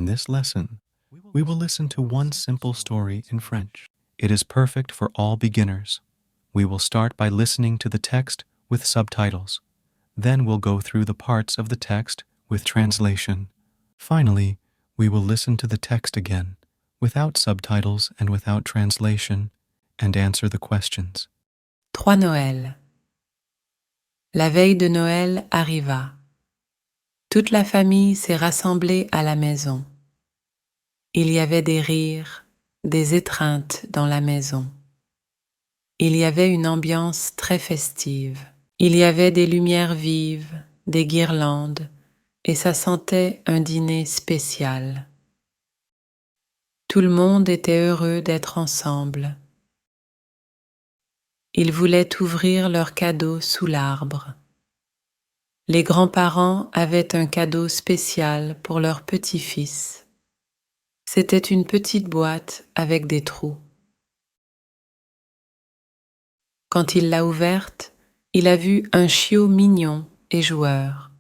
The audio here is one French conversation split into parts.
In this lesson, we will listen to one simple story in French. It is perfect for all beginners. We will start by listening to the text with subtitles. Then we'll go through the parts of the text with translation. Finally, we will listen to the text again, without subtitles and without translation, and answer the questions. 3 Noël. La veille de Noël arriva. Toute la famille s'est rassemblée à la maison. Il y avait des rires, des étreintes dans la maison. Il y avait une ambiance très festive. Il y avait des lumières vives, des guirlandes, et ça sentait un dîner spécial. Tout le monde était heureux d'être ensemble. Ils voulaient ouvrir leurs cadeaux sous l'arbre. Les grands-parents avaient un cadeau spécial pour leur petit-fils. C'était une petite boîte avec des trous. Quand il l'a ouverte, il a vu un chiot mignon et joueur.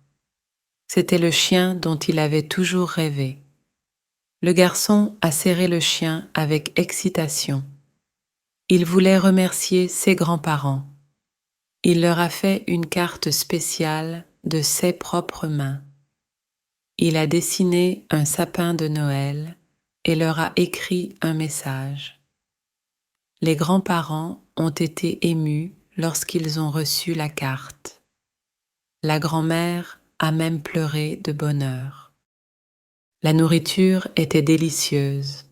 C'était le chien dont il avait toujours rêvé. Le garçon a serré le chien avec excitation. Il voulait remercier ses grands-parents. Il leur a fait une carte spéciale de ses propres mains. Il a dessiné un sapin de Noël et leur a écrit un message. Les grands-parents ont été émus lorsqu'ils ont reçu la carte. La grand-mère a même pleuré de bonheur. La nourriture était délicieuse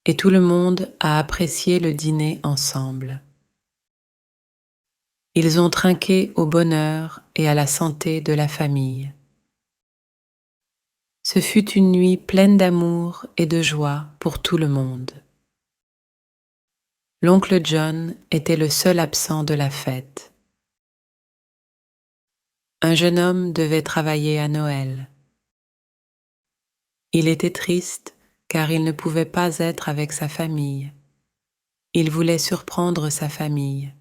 et tout le monde a apprécié le dîner ensemble. Ils ont trinqué au bonheur et à la santé de la famille. Ce fut une nuit pleine d'amour et de joie pour tout le monde. L'oncle John était le seul absent de la fête. Un jeune homme devait travailler à Noël. Il était triste car il ne pouvait pas être avec sa famille. Il voulait surprendre sa famille.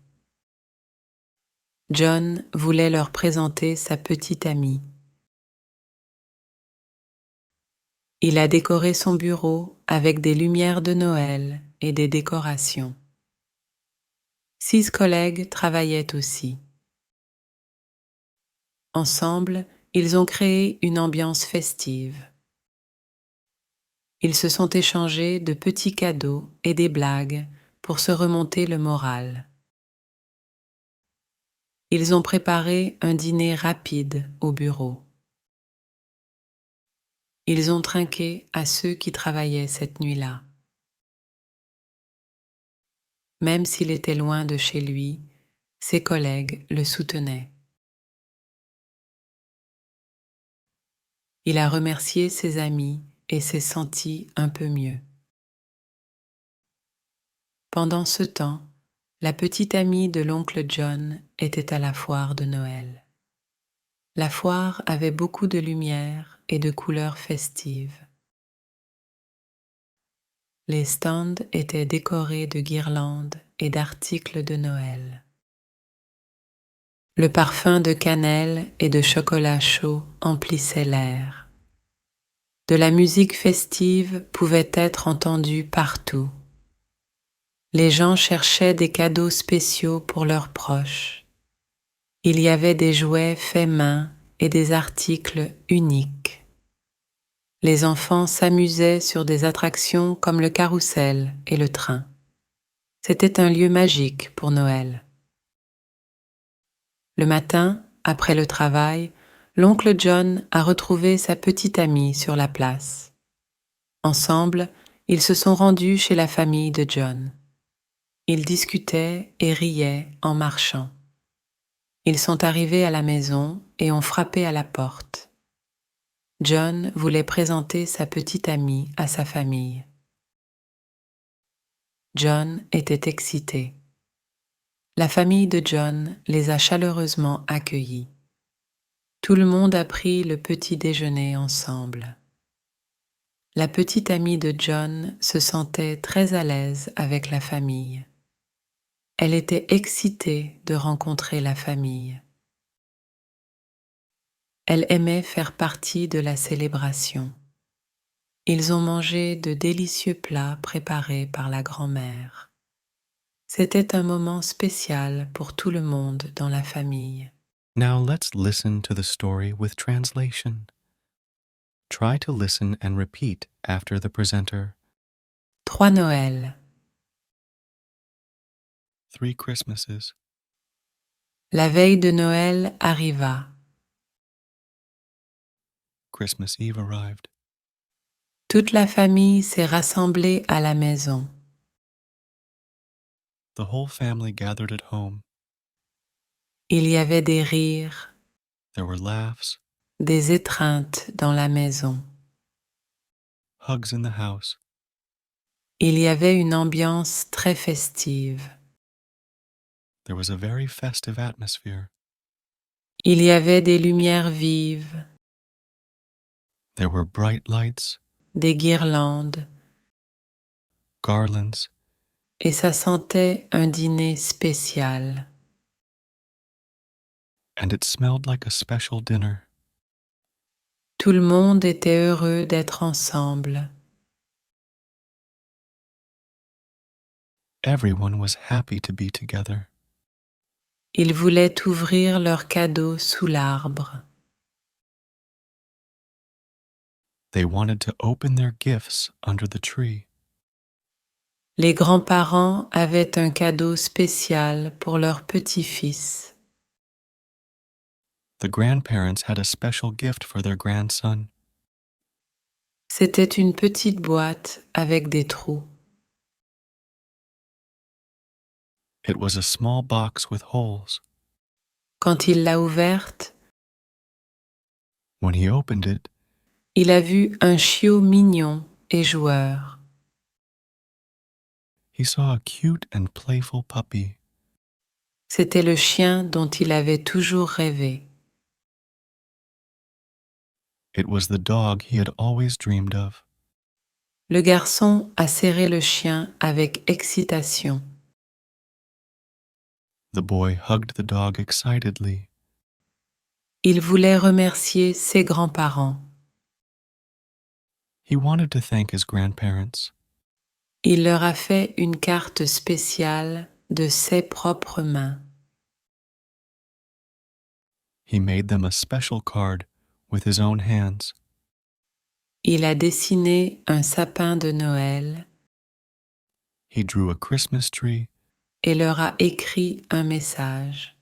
John voulait leur présenter sa petite amie. Il a décoré son bureau avec des lumières de Noël et des décorations. 6 collègues travaillaient aussi. Ensemble, ils ont créé une ambiance festive. Ils se sont échangés de petits cadeaux et des blagues pour se remonter le moral. Ils ont préparé un dîner rapide au bureau. Ils ont trinqué à ceux qui travaillaient cette nuit-là. Même s'il était loin de chez lui, ses collègues le soutenaient. Il a remercié ses amis et s'est senti un peu mieux. Pendant ce temps, la petite amie de l'oncle John était à la foire de Noël. La foire avait beaucoup de lumière et de couleurs festives. Les stands étaient décorés de guirlandes et d'articles de Noël. Le parfum de cannelle et de chocolat chaud emplissait l'air. De la musique festive pouvait être entendue partout. Les gens cherchaient des cadeaux spéciaux pour leurs proches. Il y avait des jouets faits main et des articles uniques. Les enfants s'amusaient sur des attractions comme le carrousel et le train. C'était un lieu magique pour Noël. Le matin, après le travail, l'oncle John a retrouvé sa petite amie sur la place. Ensemble, ils se sont rendus chez la famille de John. Ils discutaient et riaient en marchant. Ils sont arrivés à la maison et ont frappé à la porte. John voulait présenter sa petite amie à sa famille. John était excité. La famille de John les a chaleureusement accueillis. Tout le monde a pris le petit déjeuner ensemble. La petite amie de John se sentait très à l'aise avec la famille. Elle était excitée de rencontrer la famille. Elle aimait faire partie de la célébration. Ils ont mangé de délicieux plats préparés par la grand-mère. C'était un moment spécial pour tout le monde dans la famille. Now let's listen to the story with translation. Try to listen and repeat after the presenter. 3 Noëls. 3 Christmases. La veille de Noël arriva. Christmas Eve arrived. Toute la famille s'est rassemblée à la maison. The whole family gathered at home. Il y avait des rires, There were laughs, des étreintes dans la maison. hugs in the house. Il y avait une ambiance très festive. There was a very festive atmosphere. Il y avait des lumières vives, There were bright lights, des guirlandes, garlands, et ça sentait un dîner spécial. and it smelled like a special dinner. Tout le monde était heureux d'être ensemble. Everyone was happy to be together. Ils voulaient ouvrir leurs cadeaux sous l'arbre. They wanted to open their gifts under the tree. Les grands-parents avaient un cadeau spécial pour leur petit-fils. The grandparents had a special gift for their grandson. C'était une petite boîte avec des trous. It was a small box with holes. Quand il l'a ouverte, When he opened it, il a vu un chiot mignon et joueur. he saw a cute and playful puppy. C'était le chien dont il avait toujours rêvé. It was the dog he had always dreamed of. Le garçon a serré le chien avec excitation. The boy hugged the dog excitedly. Il voulait remercier ses grands-parents. He wanted to thank his grandparents. Il leur a fait une carte spéciale de ses propres mains. He made them a special card with his own hands. Il a dessiné un sapin de Noël He drew a Christmas tree et leur a écrit un message.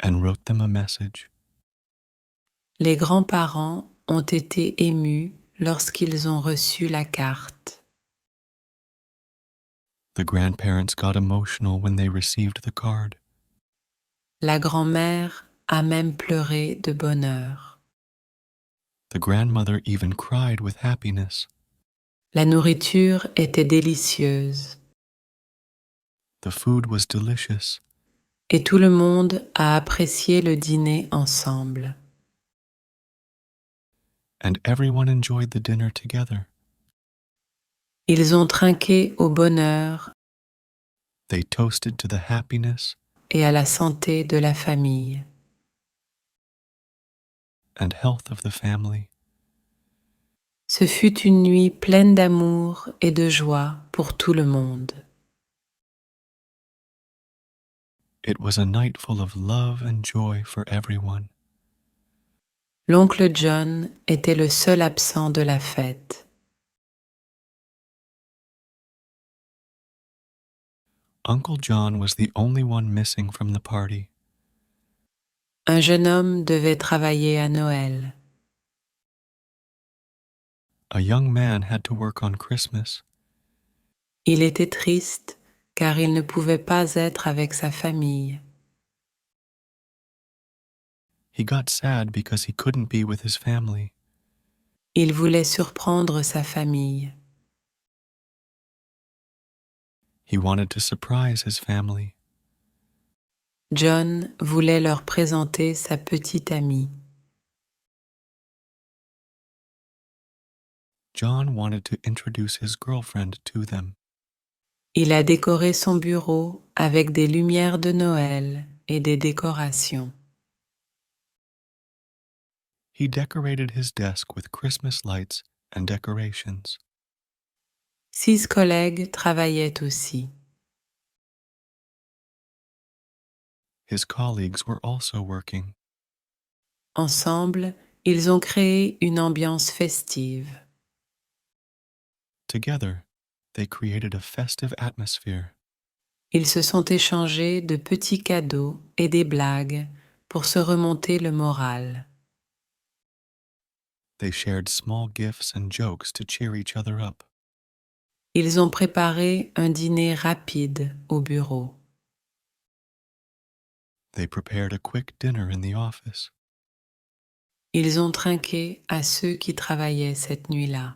and wrote them a message. Les grands-parents ont été émus lorsqu'ils ont reçu la carte. The grandparents got emotional when they received the card. La grand-mère a même pleuré de bonheur. The grandmother even cried with happiness. La nourriture était délicieuse The food was delicious, et tout le monde a apprécié le dîner ensemble. and everyone enjoyed the dinner together. Ils ont trinqué au bonheur They toasted to the happiness et à la santé de la famille. and health of the family. Ce fut une nuit pleine d'amour et de joie pour tout le monde. It was a night full of love and joy for everyone. L'oncle John était le seul absent de la fête. Uncle John was the only one missing from the party. Un jeune homme devait travailler à Noël. A young man had to work on Christmas. Il était triste car il ne pouvait pas être avec sa famille. He got sad because he couldn't be with his family. Il voulait surprendre sa famille. He wanted to surprise his family. John voulait leur présenter sa petite amie. John wanted to introduce his girlfriend to them. Il a décoré son bureau avec des lumières de Noël et des décorations. He decorated his desk with Christmas lights and decorations. 6 collègues travaillaient aussi. His colleagues were also working. Ensemble, ils ont créé une ambiance festive. Together, they created a festive atmosphere. Ils se sont échangés de petits cadeaux et des blagues pour se remonter le moral. They shared small gifts and jokes to cheer each other up. Ils ont préparé un dîner rapide au bureau. They prepared a quick dinner in the office. Ils ont trinqué à ceux qui travaillaient cette nuit-là.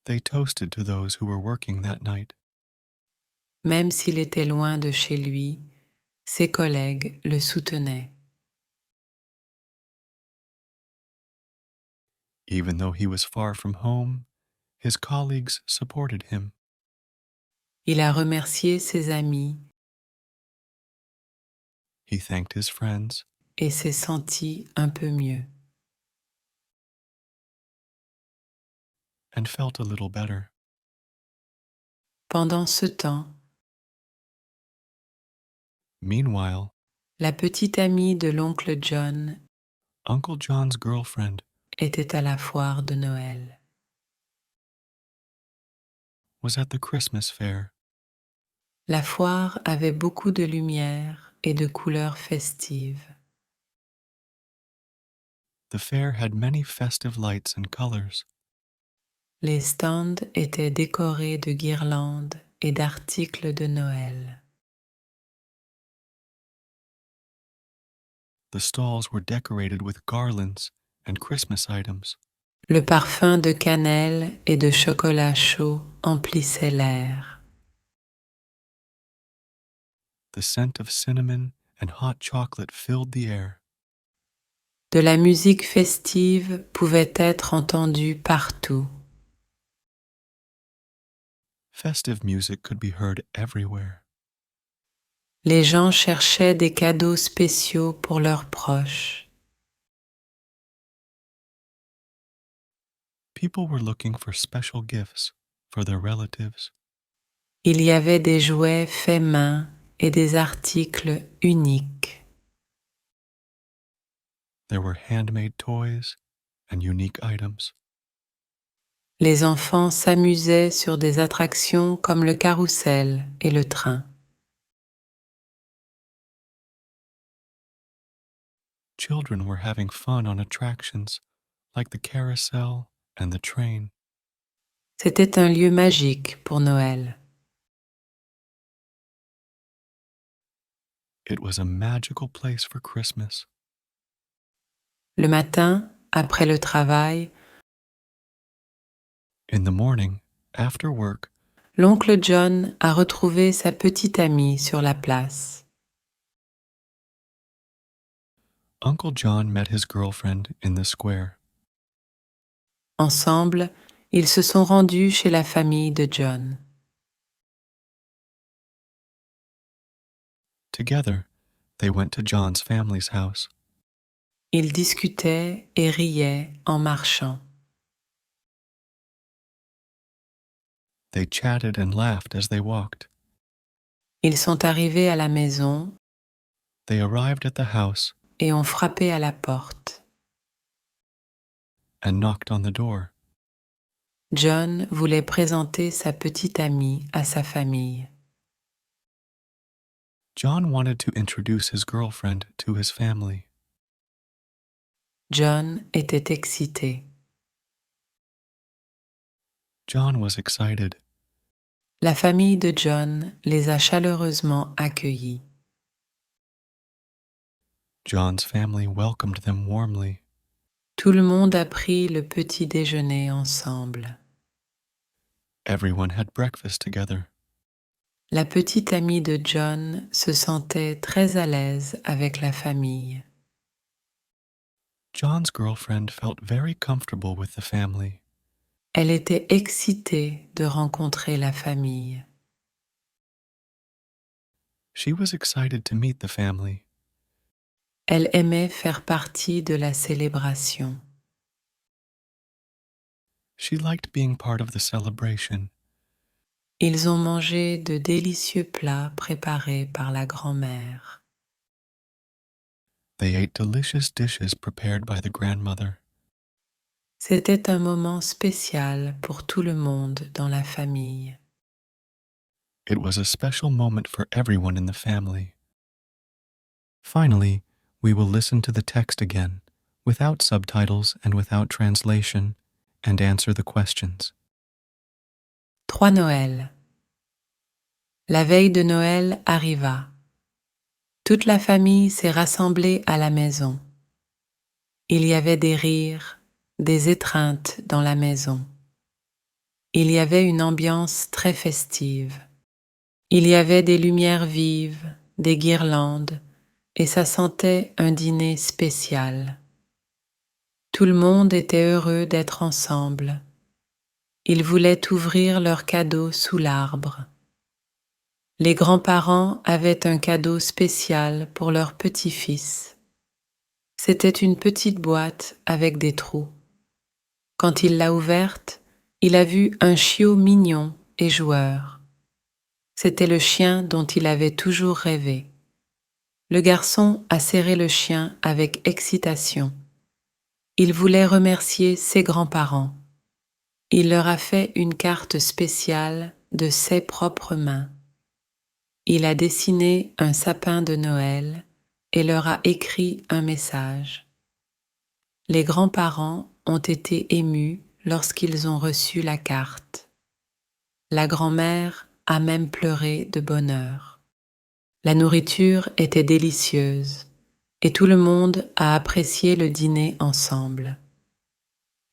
They toasted to those who were working that night. Même s'il était loin de chez lui, ses collègues le soutenaient. Even though he was far from home, his colleagues supported him. Il a remercié ses amis He thanked his friends et s'est senti un peu mieux. and felt a little better. Pendant ce temps, Meanwhile, la petite amie de l'oncle John Uncle John's girlfriend était à la foire de Noël. was at the Christmas fair. La foire avait beaucoup de lumière et de couleurs festives. The fair had many festive lights and colors. Les stands étaient décorés de guirlandes et d'articles de Noël. The stalls were decorated with garlands and Christmas items. Le parfum de cannelle et de chocolat chaud emplissait l'air. The scent of cinnamon and hot chocolate filled the air. De la musique festive pouvait être entendue partout. Festive music could be heard everywhere. Les gens cherchaient des cadeaux spéciaux pour leurs proches. People were looking for special gifts for their relatives. Il y avait des jouets faits main et des articles uniques. There were handmade toys and unique items. Les enfants s'amusaient sur des attractions comme le carrousel et le train. Children were having fun on attractions like the carousel and the train. C'était un lieu magique pour Noël. It was a magical place for Christmas. Le matin, après le travail, In the morning, after work, l'oncle John a retrouvé sa petite amie sur la place. Uncle John met his girlfriend in the square. Ensemble, ils se sont rendus chez la famille de John. Together, they went to John's family's house. Ils discutaient et riaient en marchant. They chatted and laughed as they walked. Ils sont arrivés à la maison They arrived at the house et ont frappé à la porte. and knocked on the door. John voulait présenter sa petite amie à sa famille. John wanted to introduce his girlfriend to his family. John était excité. John was excited. La famille de John les a chaleureusement accueillis. John's family welcomed them warmly. Tout le monde a pris le petit déjeuner ensemble. Everyone had breakfast together. La petite amie de John se sentait très à l'aise avec la famille. John's girlfriend felt very comfortable with the family. Elle était excitée de rencontrer la famille. She was excited to meet the family. Elle aimait faire partie de la célébration. She liked being part of the celebration. Ils ont mangé de délicieux plats préparés par la grand-mère. They ate delicious dishes prepared by the grandmother. C'était un moment spécial pour tout le monde dans la famille. It was a special moment for everyone in the family. Finally, we will listen to the text again, without subtitles and without translation, and answer the questions. 3 Noël. La veille de Noël arriva. Toute la famille s'est rassemblée à la maison. Il y avait des rires, des étreintes dans la maison. Il y avait une ambiance très festive. Il y avait des lumières vives, des guirlandes, et ça sentait un dîner spécial. Tout le monde était heureux d'être ensemble. Ils voulaient ouvrir leurs cadeaux sous l'arbre. Les grands-parents avaient un cadeau spécial pour leur petit-fils. C'était une petite boîte avec des trous. Quand il l'a ouverte, il a vu un chiot mignon et joueur. C'était le chien dont il avait toujours rêvé. Le garçon a serré le chien avec excitation. Il voulait remercier ses grands-parents. Il leur a fait une carte spéciale de ses propres mains. Il a dessiné un sapin de Noël et leur a écrit un message. Les grands-parents ont été émus lorsqu'ils ont reçu la carte. La grand-mère a même pleuré de bonheur. La nourriture était délicieuse et tout le monde a apprécié le dîner ensemble.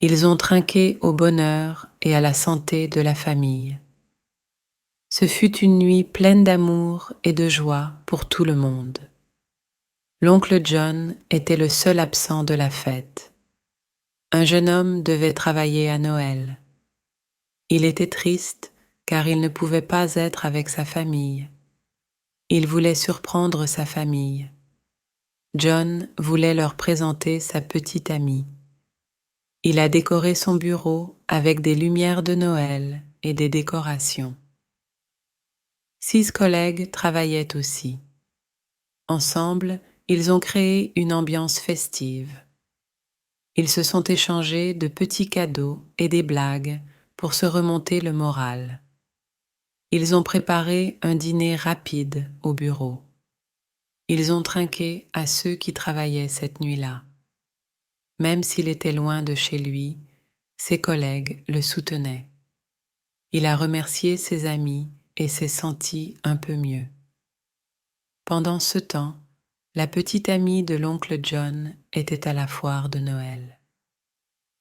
Ils ont trinqué au bonheur et à la santé de la famille. Ce fut une nuit pleine d'amour et de joie pour tout le monde. L'oncle John était le seul absent de la fête. Un jeune homme devait travailler à Noël. Il était triste car il ne pouvait pas être avec sa famille. Il voulait surprendre sa famille. John voulait leur présenter sa petite amie. Il a décoré son bureau avec des lumières de Noël et des décorations. 6 collègues travaillaient aussi. Ensemble, ils ont créé une ambiance festive. Ils se sont échangés de petits cadeaux et des blagues pour se remonter le moral. Ils ont préparé un dîner rapide au bureau. Ils ont trinqué à ceux qui travaillaient cette nuit-là. Même s'il était loin de chez lui, ses collègues le soutenaient. Il a remercié ses amis et s'est senti un peu mieux. Pendant ce temps, la petite amie de l'oncle John était à la foire de Noël.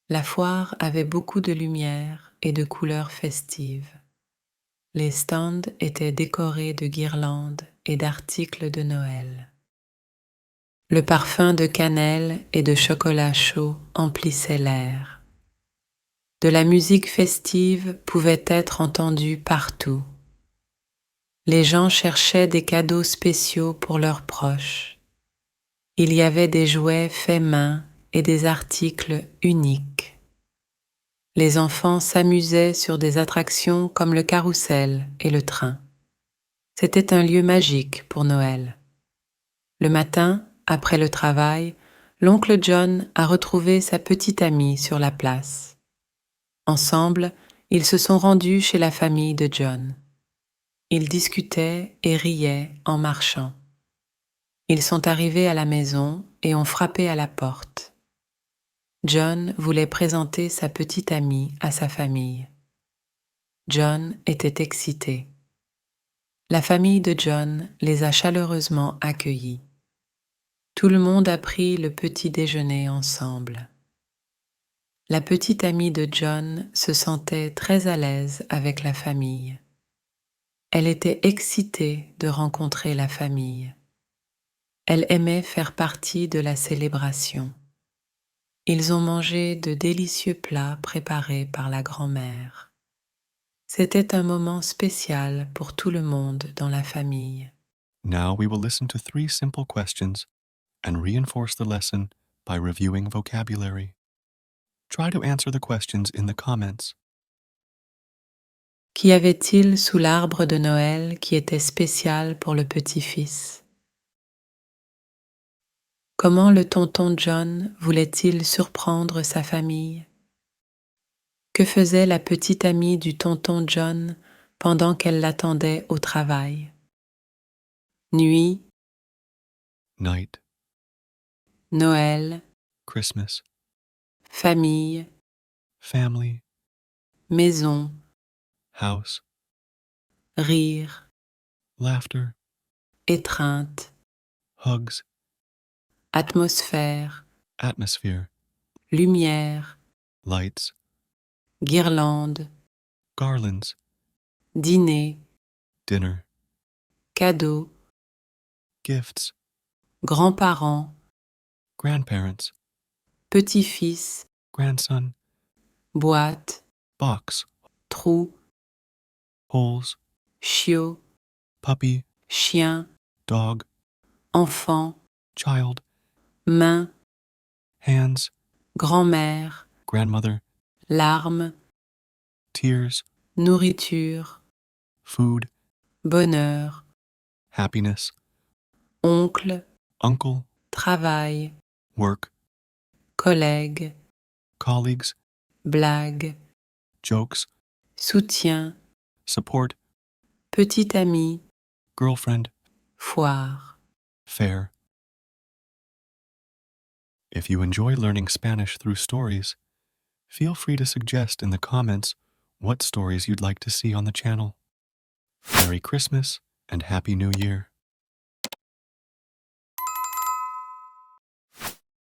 La foire avait beaucoup de lumière et de couleurs festives. Les stands étaient décorés de guirlandes et d'articles de Noël. Le parfum de cannelle et de chocolat chaud emplissait l'air. De la musique festive pouvait être entendue partout. Les gens cherchaient des cadeaux spéciaux pour leurs proches. Il y avait des jouets faits main et des articles uniques. Les enfants s'amusaient sur des attractions comme le carrousel et le train. C'était un lieu magique pour Noël. Le matin, après le travail, l'oncle John a retrouvé sa petite amie sur la place. Ensemble, ils se sont rendus chez la famille de John. Ils discutaient et riaient en marchant. Ils sont arrivés à la maison et ont frappé à la porte. John voulait présenter sa petite amie à sa famille. John était excité. La famille de John les a chaleureusement accueillis. Tout le monde a pris le petit déjeuner ensemble. La petite amie de John se sentait très à l'aise avec la famille. Elle était excitée de rencontrer la famille. Elle aimait faire partie de la célébration. Ils ont mangé de délicieux plats préparés par la grand-mère. C'était un moment spécial pour tout le monde dans la famille. Now we will listen to 3 simple questions and reinforce the lesson by reviewing vocabulary. Try to answer the questions in the comments. Qu'y avait-il sous l'arbre de Noël qui était spécial pour le petit-fils? Comment le tonton John voulait-il surprendre sa famille? Que faisait la petite amie du tonton John pendant qu'elle l'attendait au travail? Nuit, Night, Noël, Christmas, famille, family, maison, house, rire, laughter, étreinte, hugs, atmosphère, atmosphere, lumière, lights, guirlande, garlands, dîner, dinner, cadeau, gifts, grands-parents, grandparents, petit-fils, grandson, boîte, box, trou, holes, chiot, puppy, chien, dog, enfant, child, main, hands, grand-mère, grandmother, larmes, tears, nourriture, food, bonheur, happiness, oncle, uncle, travail, work, collègue, colleagues, blague, jokes, soutien, support, petit ami, girlfriend, foire. fair. If you enjoy learning Spanish through stories, feel free to suggest in the comments what stories you'd like to see on the channel. Merry Christmas and Happy New Year.